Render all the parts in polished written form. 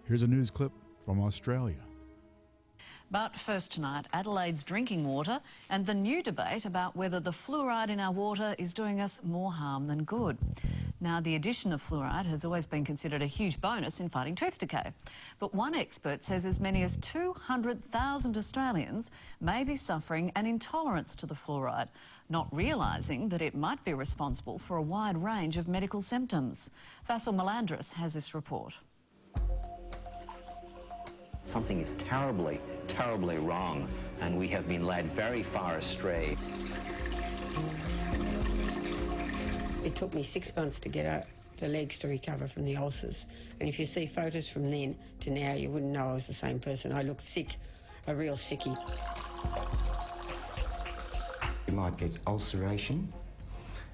Here's a news clip from Australia. But first tonight, Adelaide's drinking water and the new debate about whether the fluoride in our water is doing us more harm than good. Now, the addition of fluoride has always been considered a huge bonus in fighting tooth decay. But one expert says as many as 200,000 Australians may be suffering an intolerance to the fluoride, not realising that it might be responsible for a wide range of medical symptoms. Vasil Melandris has this report. Something is terribly, terribly wrong, and we have been led very far astray. It took me 6 months to get the legs to recover from the ulcers. And if you see photos from then to now, you wouldn't know I was the same person. I looked sick, a real sickie. You might get ulceration,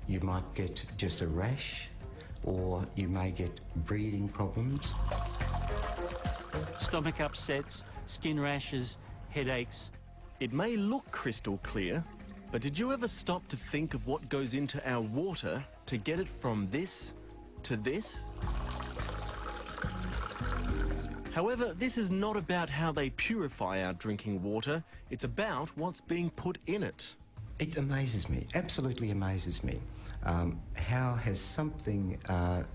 you might get just a rash, or you may get breathing problems. Stomach upsets, skin rashes, headaches. It may look crystal clear, but did you ever stop to think of what goes into our water to get it from this to this? However, this is not about how they purify our drinking water, it's about what's being put in it. It amazes me, absolutely amazes me. How has something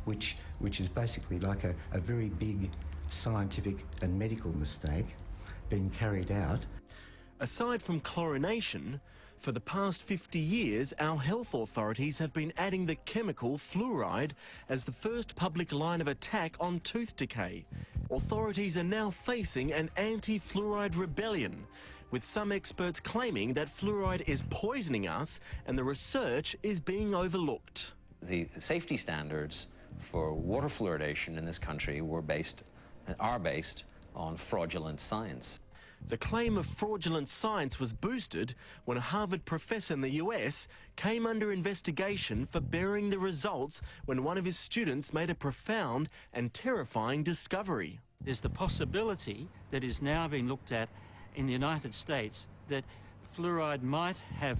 which is basically like a very big scientific and medical mistake been carried out? Aside from chlorination, for the past 50 years, our health authorities have been adding the chemical fluoride as the first public line of attack on tooth decay. Authorities are now facing an anti-fluoride rebellion, with some experts claiming that fluoride is poisoning us and the research is being overlooked. The safety standards for water fluoridation in this country are based on fraudulent science. The claim of fraudulent science was boosted when a Harvard professor in the US came under investigation for burying the results when one of his students made a profound and terrifying discovery. There's the possibility that is now being looked at in the United States that fluoride might have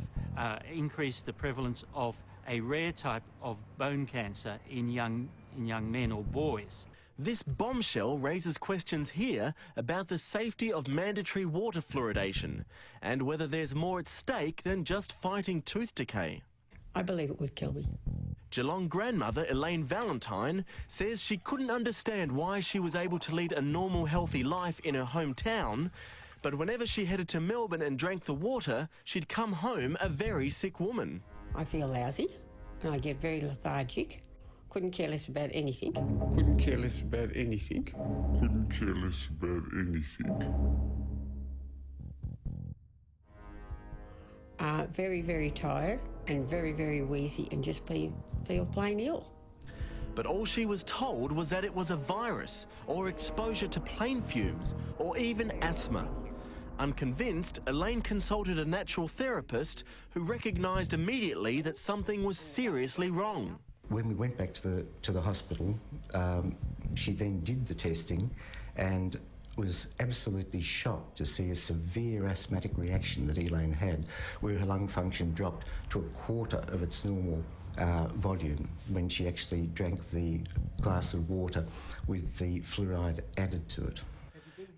increased the prevalence of a rare type of bone cancer in young men or boys. This bombshell raises questions here about the safety of mandatory water fluoridation and whether there's more at stake than just fighting tooth decay. I believe it would kill me. Geelong grandmother Elaine Valentine says she couldn't understand why she was able to lead a normal, healthy life in her hometown, but whenever she headed to Melbourne and drank the water, she'd come home a very sick woman. I feel lousy and I get very lethargic. Couldn't care less about anything. Couldn't care less about anything. Couldn't care less about anything. Very, very tired and very, very wheezy and just feel plain ill. But all she was told was that it was a virus or exposure to plane fumes or even asthma. Unconvinced, Elaine consulted a natural therapist who recognised immediately that something was seriously wrong. When we went back to the hospital, she then did the testing and was absolutely shocked to see a severe asthmatic reaction that Elaine had, where her lung function dropped to a quarter of its normal volume when she actually drank the glass of water with the fluoride added to it.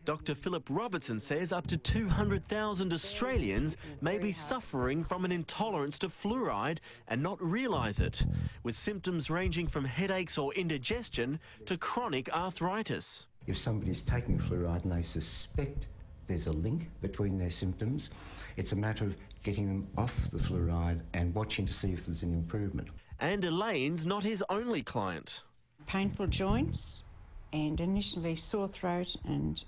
Dr. Philip Robertson says up to 200,000 Australians may be suffering from an intolerance to fluoride and not realise it, with symptoms ranging from headaches or indigestion to chronic arthritis. If somebody's taking fluoride and they suspect there's a link between their symptoms, it's a matter of getting them off the fluoride and watching to see if there's an improvement. And Elaine's not his only client. Painful joints and initially sore throat and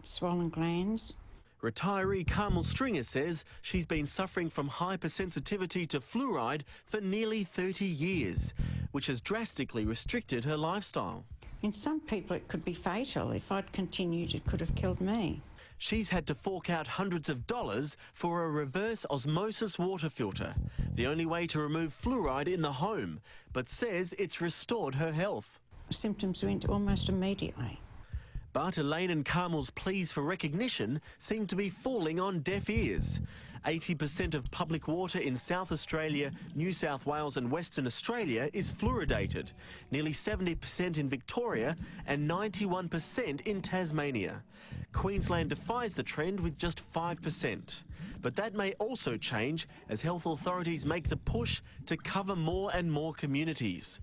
swollen glands. Retiree Carmel Stringer says she's been suffering from hypersensitivity to fluoride for nearly 30 years, which has drastically restricted her lifestyle. In some people it could be fatal. If I'd continued, it could have killed me. She's had to fork out hundreds of dollars for a reverse osmosis water filter, the only way to remove fluoride in the home, but says it's restored her health. Symptoms went almost immediately. But Elaine and Carmel's pleas for recognition seem to be falling on deaf ears. 80% of public water in South Australia, New South Wales and Western Australia is fluoridated, nearly 70% in Victoria and 91% in Tasmania. Queensland defies the trend with just 5%. But that may also change as health authorities make the push to cover more and more communities.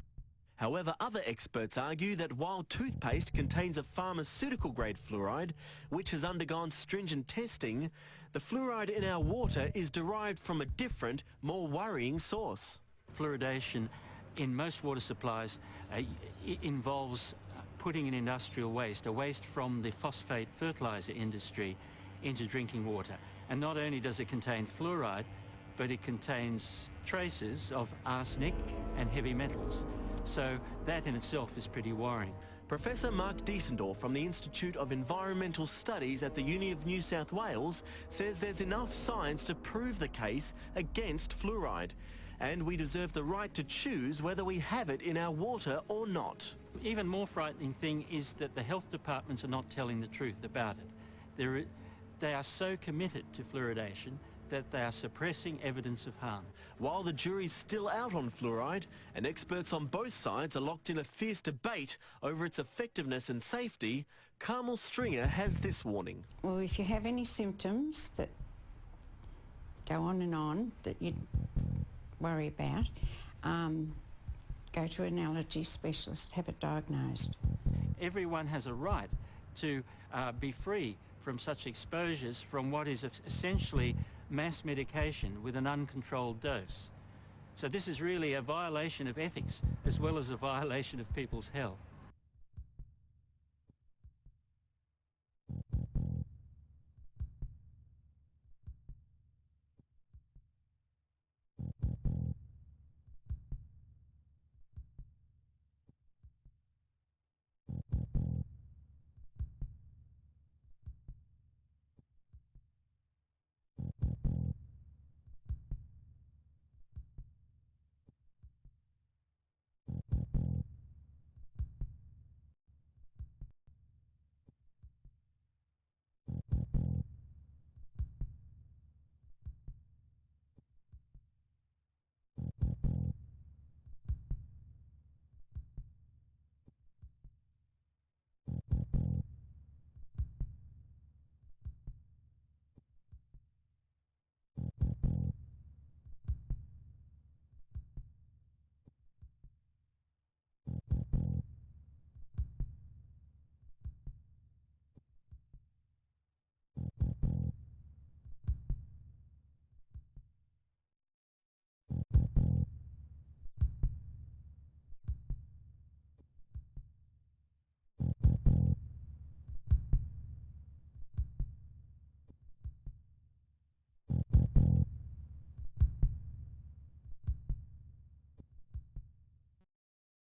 However, other experts argue that while toothpaste contains a pharmaceutical-grade fluoride, which has undergone stringent testing, the fluoride in our water is derived from a different, more worrying source. Fluoridation in most water supplies involves putting in industrial waste, a waste from the phosphate fertiliser industry, into drinking water. And not only does it contain fluoride, but it contains traces of arsenic and heavy metals. So that in itself is pretty worrying. Professor Mark Diesendorf from the Institute of Environmental Studies at the Uni of New South Wales says there's enough science to prove the case against fluoride, and we deserve the right to choose whether we have it in our water or not. Even more frightening thing is that the health departments are not telling the truth about it. They are so committed to fluoridation that they are suppressing evidence of harm. While the jury's still out on fluoride, and experts on both sides are locked in a fierce debate over its effectiveness and safety, Carmel Stringer has this warning. Well, if you have any symptoms that go on that you'd worry about, go to an allergy specialist, have it diagnosed. Everyone has a right to be free from such exposures from what is essentially mass medication with an uncontrolled dose. So this is really a violation of ethics as well as a violation of people's health.